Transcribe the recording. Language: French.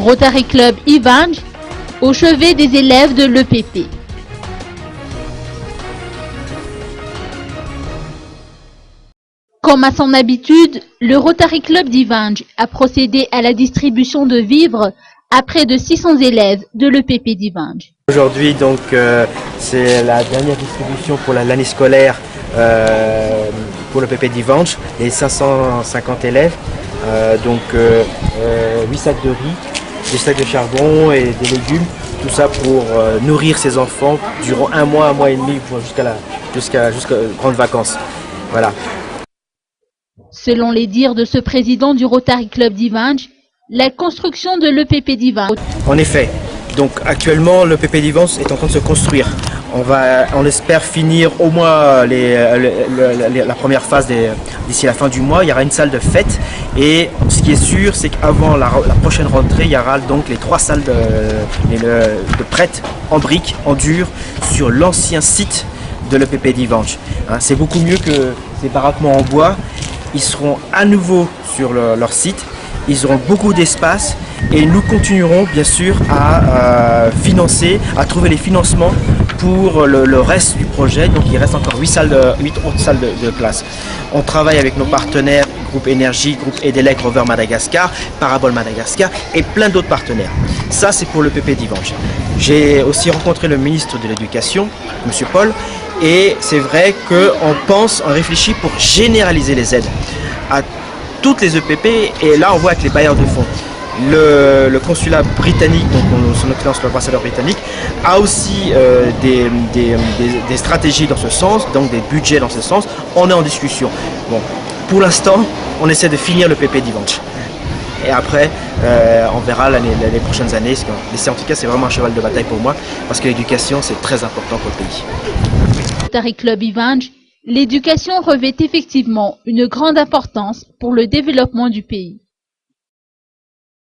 Rotary Club Ivange, au chevet des élèves de l'EPP. Comme à son habitude, le Rotary Club d'Ivange a procédé à la distribution de vivres à près de 600 élèves de l'EPP d'Ivange. Aujourd'hui, donc, c'est la dernière distribution pour l'année scolaire pour l'EPP d'Ivange, les 550 élèves. 8 sacs de riz, des sacs de charbon et des légumes, tout ça pour nourrir ces enfants durant un mois et demi jusqu'à grandes vacances. Voilà. Selon les dires de ce président du Rotary Club d'Ivange, la construction de l'EPP d'Ivange. En effet, donc actuellement l'EPP d'Ivange est en train de se construire. On espère finir au moins la première phase d'ici la fin du mois. Il y aura une salle de fête et ce qui est sûr, c'est qu'avant la prochaine rentrée, il y aura donc les 3 salles de prêt en briques, en dur, sur l'ancien site de l'EPP d'Ivange. C'est beaucoup mieux que ces baraquements en bois. Ils seront à nouveau sur leur site. Ils auront beaucoup d'espace et nous continuerons bien sûr à trouver les financements pour le reste du projet. Donc il reste encore 8 autres salles de classe. On travaille avec nos partenaires, Groupe Énergie, Groupe Edelec, Rover Madagascar, Parabole Madagascar et plein d'autres partenaires. Ça c'est pour l'EPP d'Ivange. J'ai aussi rencontré le ministre de l'Éducation, M. Paul, et c'est vrai qu'on réfléchit pour généraliser les aides à toutes les EPP, et là on voit avec les bailleurs de fonds. Le consulat britannique, donc son excellence l'ambassadeur britannique, a aussi des stratégies dans ce sens, donc des budgets dans ce sens. On est en discussion. Bon, pour l'instant, on essaie de finir le PP d'Ivange. Et après, on verra les prochaines années. En tout cas, c'est vraiment un cheval de bataille pour moi, parce que l'éducation, c'est très important pour le pays. Rotary Club Ivange, l'éducation revêt effectivement une grande importance pour le développement du pays.